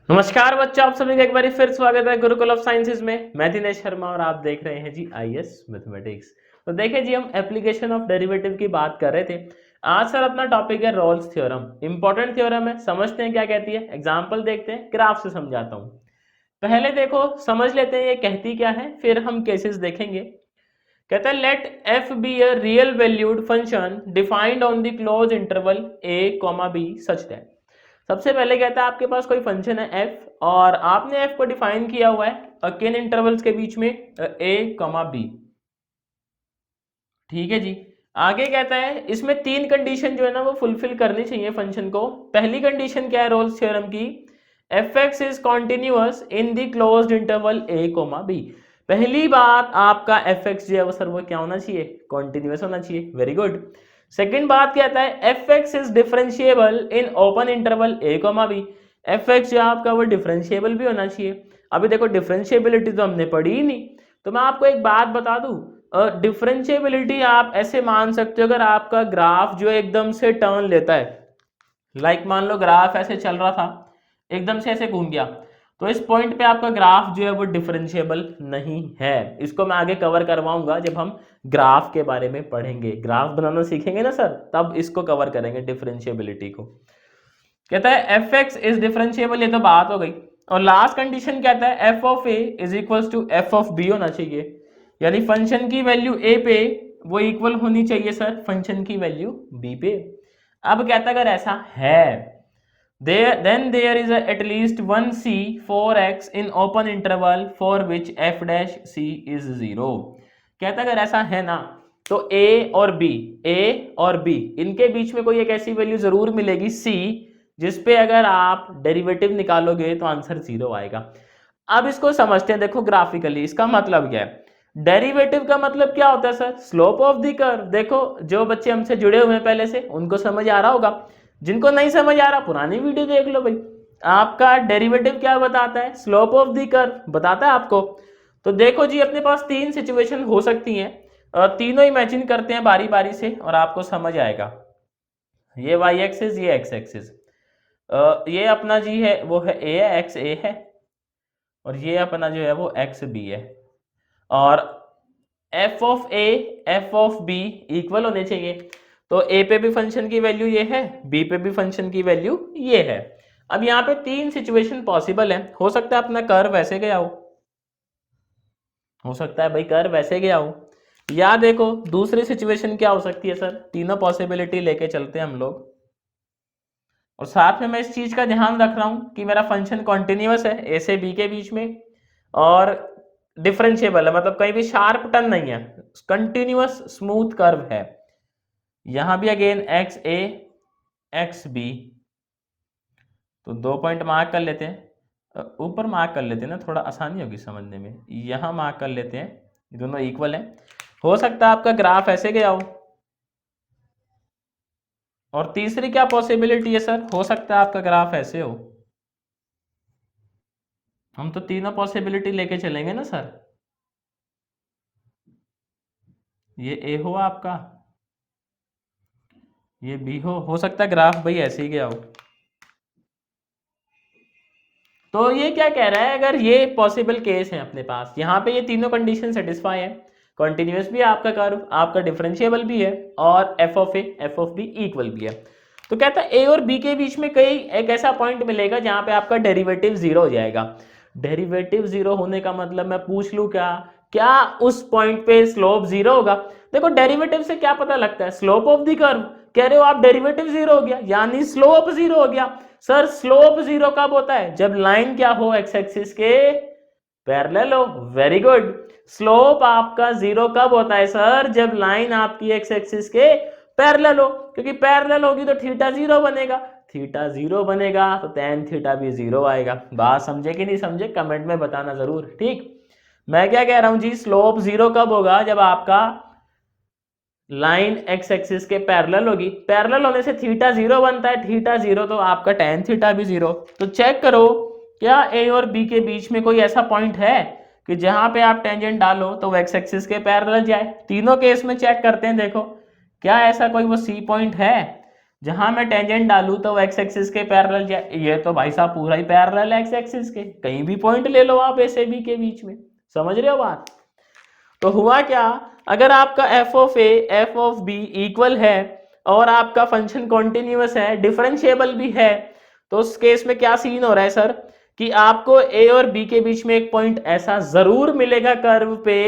नमस्कार बच्चों, आप सभी का एक बार फिर स्वागत है गुरुकुल ऑफ साइंसेज में। मैं दिनेश शर्मा और आप देख रहे हैं जी आईएएस मैथमेटिक्स। तो देखिए जी, हम एप्लीकेशन ऑफ डेरिवेटिव की बात कर रहे थे। आज सर अपना टॉपिक है रोल्स थ्योरम। इंपॉर्टेंट थ्योरम है, समझते हैं क्या कहती है। एग्जांपल देखते हैं, ग्राफ से समझाता हूँ। पहले देखो समझ लेते हैं ये कहती क्या है, फिर हम केसेस देखेंगे। कहता है let f be a real valued function defined on the close interval a, b such that. सबसे पहले कहता है आपके पास कोई फंक्शन है f और आपने f को डिफाइन किया हुआ है किन इंटरवल्स के बीच में, a, b। ठीक है जी। आगे कहता है इसमें तीन कंडीशन जो है ना वो फुलफिल करनी चाहिए फंक्शन को। पहली कंडीशन क्या है रोल्स थ्योरम की, F x is continuous in the closed interval a, b। पहली बात आपका एफ एक्स जो है वो सर वो क्या होना चाहिए, कॉन्टिन्यूअस होना चाहिए। Very good. सेकंड बात कहता है F x is differentiable in open interval a, b। F x जो आपका वो डिफरेंशिएबल भी होना चाहिए। अभी देखो डिफरेंशिएबिलिटी तो हमने पढ़ी ही नहीं, तो मैं आपको एक बात बता दूं, डिफरेंशिएबिलिटी आप ऐसे मान सकते हो अगर आपका ग्राफ जो एकदम से टर्न लेता है, लाइक मान लो ग्राफ ऐसे चल रहा था, एकदम से ऐसे घूम गया, तो इस पॉइंट पे आपका ग्राफ जो है वो डिफरेंशिएबल नहीं है। इसको मैं आगे कवर करवाऊंगा जब हम ग्राफ के बारे में पढ़ेंगे, ग्राफ बनाना सीखेंगे ना सर, तब इसको कवर करेंगे डिफरेंशिएबिलिटी को। कहता है एफ एक्स इज डिफरेंशिएबल, ये तो बात हो गई। और लास्ट कंडीशन कहता है f of a is equal to f of b होना चाहिए, यानी फंक्शन की वैल्यू ए पे वो इक्वल होनी चाहिए सर फंक्शन की वैल्यू बी पे। अब कहता है अगर ऐसा है then there is at least one c for x in open interval for which f dash c is 0। कहता है अगर ऐसा है ना तो a और b इनके बीच में कोई एक ऐसी वैल्यू जरूर मिलेगी c जिसपे अगर आप डेरिवेटिव निकालोगे तो आंसर 0 आएगा। अब इसको समझते हैं, देखो ग्राफिकली इसका मतलब क्या है। डेरिवेटिव का मतलब क्या होता है sir, slope of the curve. देखो जो बच्चे हमसे जुड़े हुए हैं पहले से उनको समझ आ रहा होगा, जिनको नहीं समझ आ रहा पुरानी वीडियो देख लो भाई। आपका डेरिवेटिव क्या बताता है, स्लोप ऑफ द कर्व बताता है आपको। तो देखो जी अपने पास तीन सिचुएशन हो सकती हैं, तीनों इमेजिन करते हैं बारी बारी से और आपको समझ आएगा। ये वाई एक्सिस, ये एक्स एक्सिस, ये अपना जी है वो है ए है, एक्स ए है, और ये अपना जो है वो एक्स बी है। और f of a f of b equal होने चाहिए। तो ए पे भी फंक्शन की वैल्यू ये है, बी पे भी फंक्शन की वैल्यू ये है। अब यहाँ पे तीन सिचुएशन पॉसिबल है। हो सकता है अपना कर्व ऐसे गया हो सकता है भाई कर्व ऐसे गया हो, या देखो दूसरी सिचुएशन क्या हो सकती है सर, तीनों पॉसिबिलिटी लेके चलते हैं हम लोग। और साथ में मैं इस चीज का ध्यान रख रहा हूं कि मेरा फंक्शन कॉन्टिन्यूअस है ए से बी के बीच में, और डिफरेंशिएबल है, मतलब कहीं भी शार्प टर्न नहीं है, कंटिन्यूअस स्मूथ कर्व है। यहां भी अगेन एक्स ए एक्स बी, तो 2 पॉइंट मार्क कर लेते हैं, ऊपर मार्क कर लेते हैं ना, थोड़ा आसानी होगी समझने में। यहां मार्क कर लेते हैं, ये दोनों इक्वल है। हो सकता है आपका ग्राफ ऐसे गया हो। और तीसरी क्या पॉसिबिलिटी है सर, हो सकता है आपका ग्राफ ऐसे हो। हम तो तीनों पॉसिबिलिटी लेके चलेंगे ना सर। ये ए हो आपका, ये बी हो सकता है ग्राफ भाई ऐसे ही गया हो। तो ये क्या कह रहा है, अगर ये पॉसिबल केस है अपने पास, यहाँ पे ये तीनों कंडीशन सेटिस्फाई है, कॉन्टिन्यूअस भी है आपका कर्व, आपका डिफरेंशिएबल भी है, और f of a f of b equal भी है। तो कहता है ए और बी के बीच में कई एक ऐसा पॉइंट मिलेगा जहां पे आपका डेरिवेटिव 0 हो जाएगा। डेरिवेटिव 0 होने का मतलब मैं पूछ लूं क्या, क्या उस पॉइंट पे स्लोप 0 होगा। देखो डेरिवेटिव से क्या पता लगता है, स्लोप ऑफ द कर्व। कह रहे हो आप डेरिवेटिव 0 हो गया यानी स्लोप 0 हो गया। सर स्लोप 0 कब होता है, जब लाइन क्या हो, एक्स एक्सिस के पैरेलल हो। Very good. स्लोप आपका 0 कब होता है सर, जब लाइन आपकी एक्स एक्सिस के पैरेलल हो, क्योंकि पैरेलल होगी तो थीटा 0 बनेगा, थीटा 0 बनेगा तो tan थीटा भी 0 आएगा। बात समझे कि नहीं समझे, कमेंट में बताना जरूर। ठीक, मैं क्या कह रहा हूं जी, स्लोप 0 कब होगा, जब आपका लाइन एक्स एक्सिस के पैरेलल होगी। पैरेलल होने से थीटा 0 बनता है, थीटा 0 तो आपका tan थीटा भी 0। तो चेक करो क्या ए और बी के बीच में कोई ऐसा पॉइंट है कि जहां पे आप टेंजेंट डालो तो वो एक्स एक्सिस के पैरेलल जाए। तीनों केस में चेक करते हैं, देखो क्या ऐसा कोई वो सी पॉइंट है जहां मैं टेंजेंट डालूं तो एक्स एक्सिस के पैरेलल, ये तो भाई साहब पूरा ही पैरेलल है एक्स एक्सिस के, कहीं भी पॉइंट ले लो आप ऐसे बी के बीच में, समझ रहे हो बात। तो हुआ क्या, अगर आपका f of a f of b equal है और आपका फंक्शन कॉन्टिन्यूअस है, डिफरेंशिएबल भी है, तो उस केस में क्या सीन हो रहा है सर कि आपको ए और बी के बीच में एक पॉइंट ऐसा जरूर मिलेगा कर्व पे,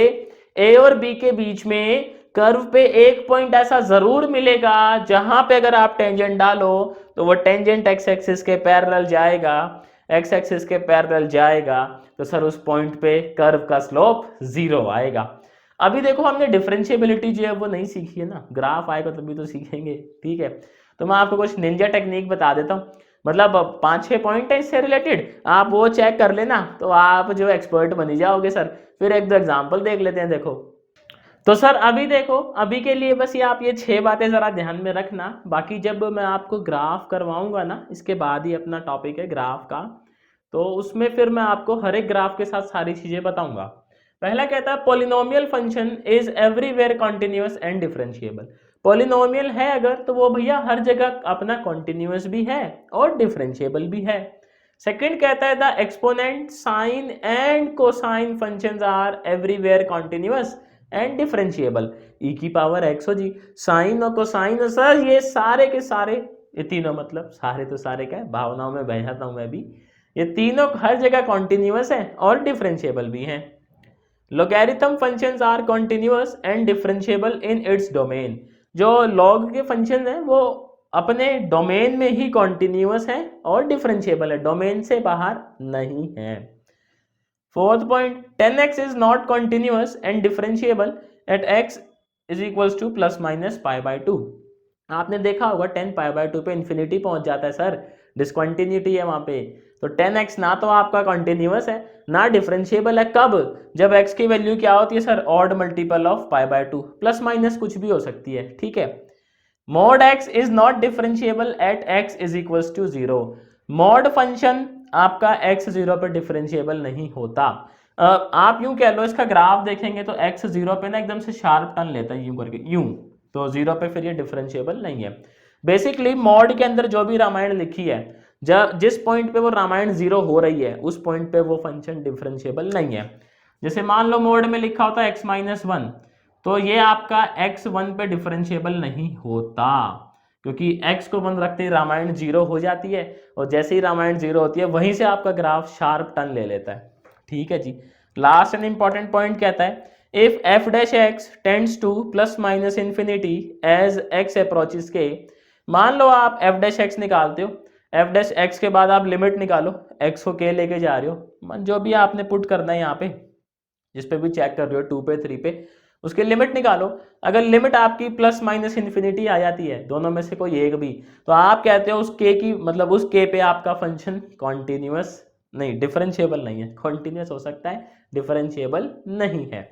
ए और बी के बीच में कर्व पे एक पॉइंट ऐसा जरूर मिलेगा जहां पे अगर आप टेंजेंट डालो तो वो टेंजेंट एक्स एक्सिस के पैरेलल जाएगा, एक्स एक्सिस के पैरेलल जाएगा, तो सर उस पॉइंट पे कर्व का स्लोप 0 आएगा। अभी देखो हमने डिफरेंशिएबिलिटी जो है वो नहीं सीखी है ना, ग्राफ आएगा तभी तो सीखेंगे, ठीक है। तो मैं आपको कुछ निंजा टेक्निक बता देता हूँ, मतलब 5-6 पॉइंट है इससे रिलेटेड, आप वो चेक कर लेना तो आप जो एक्सपर्ट बनी जाओगे सर। फिर एक दो एग्जांपल देख लेते हैं। देखो तो सर अभी देखो, अभी के लिए बस ये आप ये 6 बातें जरा ध्यान में रखना, बाकी जब मैं आपको ग्राफ करवाऊंगा ना, इसके बाद ही अपना टॉपिक है ग्राफ का, तो उसमें फिर मैं आपको हर एक ग्राफ के साथ सारी चीजें बताऊंगा। पहला कहता है polynomial function is everywhere continuous and differentiable. Polynomial है अगर तो वो भैया हर जगह अपना कॉन्टिन्यूअस भी है और डिफरेंशिएबल भी है। सेकंड कहता है the exponent sine and cosine functions are everywhere continuous and differentiable. E की पावर एक्स हो जी, साइन और कोसाइन सर ये सारे के सारे, ये तीनों मतलब सारे तो सारे क्या है, भावनाओं में बह जाता हूं मैं भी, ये तीनों हर जगह कॉन्टिन्यूअस है और डिफरेंशिएबल भी हैं। Logarithm functions are continuous and differentiable in its domain. जो लॉग के फंक्शन है वो अपने डोमेन में ही कॉन्टिन्यूअस है और डिफरेंशिएबल है, डोमेन से बाहर नहीं है। Fourth point, 10x is not continuous and differentiable at x is equals to plus minus pi by 2। आपने देखा होगा 10 पाई बाय 2 पे इन्फिनिटी पहुंच जाता है सर, डिसकंटिन्यूटी है वहां पे। तो 10x ना तो आपका कॉन्टिन्यूअस है ना डिफरेंशिएबल है, कब, जब x की वैल्यू क्या होती है sir, odd multiple of pi by 2, plus minus कुछ भी हो सकती है, ठीक है। Mod x is not differentiable at x is equals to 0। Mod function आपका x 0 पर डिफरेंशिएबल नहीं होता। आप यूं कह लो, इसका ग्राफ देखेंगे तो x 0 पे ना एकदम से शार्प टर्न लेता है यूं करके, यूं, तो 0 पे फिर ये डिफरेंशिएबल नहीं है। बेसिकली मॉड के अंदर जो भी रामायण लिखी है, जब जिस पॉइंट पे वो रामायण 0 हो रही है उस पॉइंट पे वो फंक्शन डिफरेंशिएबल नहीं है। जैसे मान लो मोड में लिखा होता है x-1, तो ये आपका x1 पे डिफरेंशिएबल नहीं होता, क्योंकि x को 1 रखते ही रामायण 0 हो जाती है, और जैसे ही रामायण 0 होती है वहीं से आपका ग्राफ शार्प टर्न ले लेता है, ठीक है जी। लास्ट एंड इंपॉर्टेंट पॉइंट कहता है if f dash x tends to plus minus infinity as x approaches k. मान लो आप f डैश x निकालते हो, f डैश x के बाद आप लिमिट निकालो, x को k लेके जा रहे हो, जो भी आपने पुट करना है यहाँ पे, जिस पे भी चेक कर रहे हो 2 पे 3 पे, उसके लिमिट निकालो। अगर लिमिट आपकी प्लस माइनस इन्फिनिटी आ जाती है, दोनों में से कोई एक भी, तो आप कहते हो उस के की, मतलब उस के पे आपका फंक्शन कॉन्टिन्यूअस नहीं, डिफरेंशिएबल नहीं है। कॉन्टिन्यूअस हो सकता है, डिफरेंशिएबल नहीं है।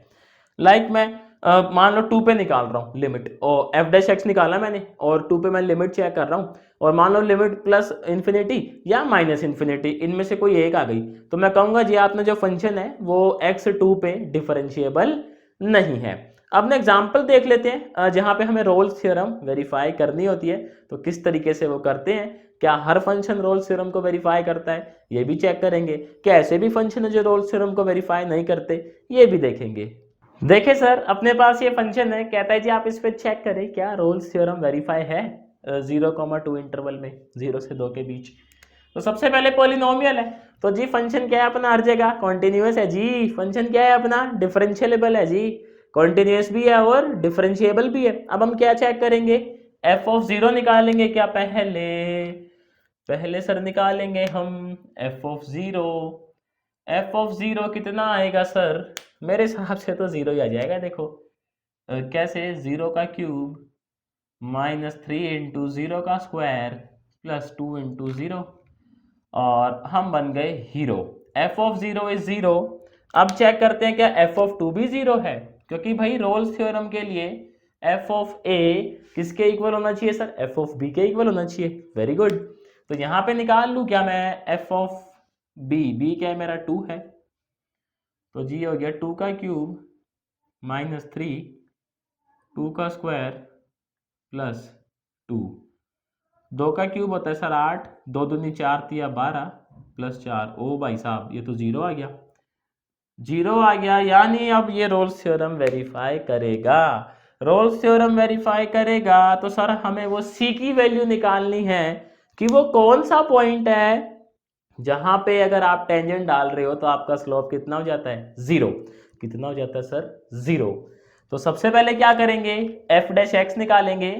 लाइक मैं मान लो 2 पे निकाल रहा हूँ लिमिट, और एफ डैश एक्स निकाला मैंने और 2 पे मैं लिमिट चेक कर रहा हूँ, और मान लो लिमिट प्लस इन्फिनिटी या माइनस इन्फिनिटी, इनमें से कोई एक आ गई, तो मैं कहूंगा जी आपने जो फंक्शन है वो x2 पे डिफरेंशिएबल नहीं है। अब ना एग्जाम्पल देख लेते हैं जहां पे हमें रोल्स थ्योरम वेरीफाई करनी होती है, तो किस तरीके से वो करते हैं, क्या हर फंक्शन रोल्स थ्योरम को वेरीफाई करता है, ये भी चेक करेंगे, क्या ऐसे भी फंक्शन है जो रोल्स थ्योरम को वेरीफाई नहीं करते, ये भी देखेंगे। देखिए सर अपने पास ये फंक्शन है, कहता है जी आप इस पे चेक करें क्या रोल्स थ्योरम वेरीफाई है 0,2 इंटरवल में, 0 से 2 के बीच। तो सबसे पहले पॉलिनोमियल है, तो जी फंक्शन क्या है अपना, हर जगह कॉन्टिन्यूअस है जी। फंक्शन क्या है अपना, डिफरेंशिएबल है जी, कॉन्टिन्यूअस भी है और डिफरेंशिएबल भी है। अब हम क्या चेक करेंगे, एफ ऑफ 0 निकालेंगे क्या, पहले सर निकालेंगे हम एफ ऑफ 0। एफ ऑफ 0 कितना आएगा सर, मेरे हिसाब से तो 0 ही आ जाएगा। देखो कैसे, 0 का क्यूब माइनस 3 इंटू 0 का स्क्वायर प्लस 2 इंटू 0, और हम बन गए हीरो। F of 0 is 0। अब चेक करते हैं क्या एफ ऑफ 2 भी 0 है, क्योंकि भाई रोल्स थ्योरम के लिए एफ ऑफ ए किसके इक्वल होना चाहिए सर, एफ ऑफ बी के इक्वल होना चाहिए। वेरी गुड, तो यहां पे निकाल लूं क्या मैं एफ ऑफ बी क्या है मेरा 2 है, तो जी हो गया 2 का क्यूब माइनस 3, 2 का स्क्वायर प्लस 2, 2 का क्यूब होता है सर 8, 2 दूनी 4 तिया 12 प्लस 4। ओ भाई साहब ये तो 0 आ गया, 0 आ गया, यानी अब ये रोल्स थ्योरम वेरीफाई करेगा। रोल्स थ्योरम वेरीफाई करेगा तो सर हमें वो सी की वैल्यू निकालनी है कि वो कौन सा पॉइंट है जहां पे अगर आप टेंजेंट डाल रहे हो तो आपका स्लोप कितना हो जाता है, 0। कितना हो जाता है सर, 0। तो सबसे पहले क्या करेंगे, एफ डैश एक्स निकालेंगे।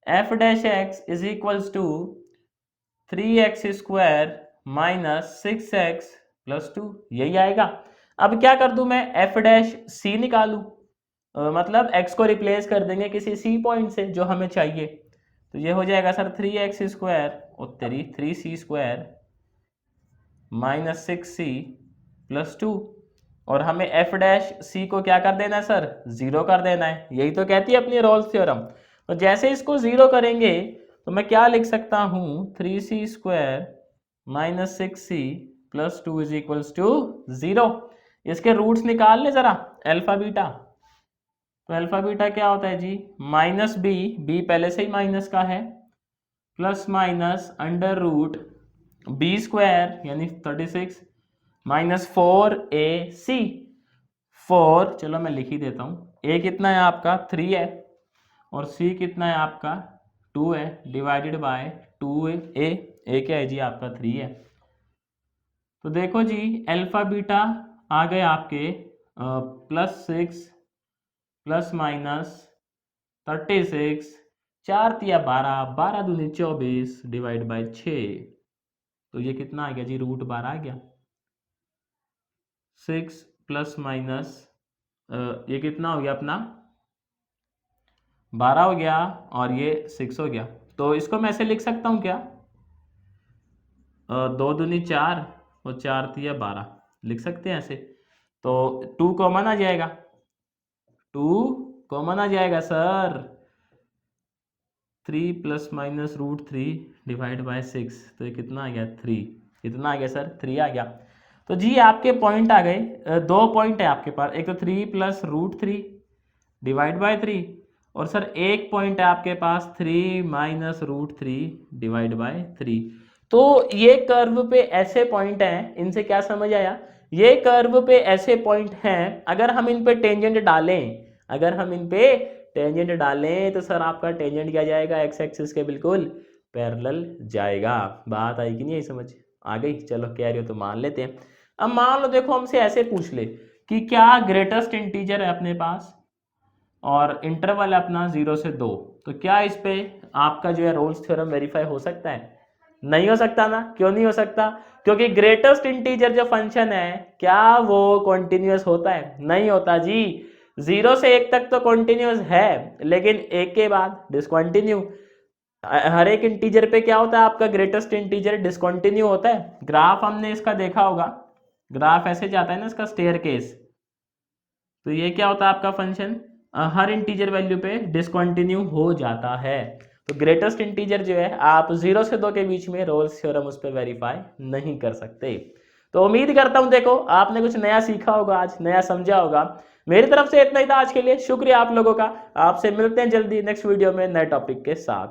F dash x is equals to 3x square minus 6x plus 2, यही आएगा। अब क्या कर दूं मैं, एफ डैश सी निकालू, मतलब x को रिप्लेस कर देंगे किसी सी पॉइंट से जो हमें चाहिए। तो ये हो जाएगा सर 3x स्क्वायर और 3c square minus 6c plus 2, और हमें एफ डैश सी को क्या कर देना है सर, 0 कर देना है। यही तो कहती है अपनी रोल्स थ्योरम। तो जैसे इसको 0 करेंगे तो मैं क्या लिख सकता हूँ, 3c square minus 6c plus 2 is equals to 0। इसके रूट्स निकाल ले जरा, अल्फा बीटा। तो अल्फा बीटा क्या होता है जी, माइनस बी पहले से ही माइनस का है, plus minus under root b square यानी 36 माइनस 4ac 4, चलो मैं लिख ही देता हूँ। a कितना है आपका 3 है और c कितना है आपका 2 है, डिवाइडेड बाय 2a क्या है जी आपका 3 है। तो देखो जी अल्फा बीटा आ गए आपके प्लस 6 प्लस माइनस 36, 4 तिया 12, 12 दूनी 24 डिवाइड बाय 6। तो ये कितना आ गया जी, रूट 12 आ गया। 6 प्लस माइनस ये कितना हो गया अपना 12 हो गया और ये 6 हो गया। तो इसको मैं ऐसे लिख सकता हूँ क्या, 2 दूनी 4 और 4 तिया 12 लिख सकते हैं ऐसे। तो 2 कॉमन आ जाएगा, 2 कॉमन आ जाएगा sir, 3 plus minus root 3 divide by 6। तो ये कितना आ गया 3, कितना आ गया सर 3 आ गया। तो जी आपके पॉइंट आ गए, 2 पॉइंट है आपके पास, एक तो 3 प्लस रूट 3 डिवाइड बाय 3, और सर एक पॉइंट है आपके पास 3 माइनस रूट 3 डिवाइड बाय 3। तो ये कर्व पे ऐसे पॉइंट हैं, इनसे क्या समझ आया, ये कर्व पे ऐसे पॉइंट हैं अगर हम इन पे टेंजेंट डालें, अगर हम इन पे टेंजेंट डालें तो सर आपका टेंजेंट क्या जाएगा, एक्स एक्सिस के बिल्कुल पैरेलल जाएगा। बात आई कि नहीं आई समझ, आ गई। चलो कह रहे हो तो मान लेते हैं। अब मान लो देखो हमसे ऐसे पूछ ले कि क्या ग्रेटेस्ट इंटीजर है अपने पास और इंटरवल है अपना 0 से 2, तो क्या इस पे आपका जो है रोल्स थ्योरम वेरीफाई हो सकता है? नहीं हो सकता ना। क्यों नहीं हो सकता? क्योंकि ग्रेटेस्ट इंटीजर जो फंक्शन है क्या वो कॉन्टिन्यूअस होता है? नहीं होता जी। 0 से 1 तक तो कॉन्टिन्यूअस है, लेकिन 1 के बाद डिसकंटिन्यू। हर एक इंटीजर पे क्या होता है आपका, ग्रेटेस्ट इंटीजर डिसकंटिन्यू होता है। ग्राफ हमने इसका देखा होगा, ग्राफ ऐसे जाता है ना इसका स्टेयरकेस। तो ये क्या होता है आपका फंक्शन, हर इंटीजर वैल्यू पे डिसकंटिन्यू हो जाता है। तो ग्रेटेस्ट इंटीजर जो है आप 0 से 2 के बीच में रोल्स थ्योरम उस पर वेरीफाई नहीं कर सकते। तो उम्मीद करता हूं देखो आपने कुछ नया सीखा होगा, आज नया समझा होगा। मेरी तरफ से इतना ही था आज के लिए, शुक्रिया आप लोगों का। आपसे मिलते हैं जल्दी नेक्स्ट वीडियो में नए टॉपिक के साथ।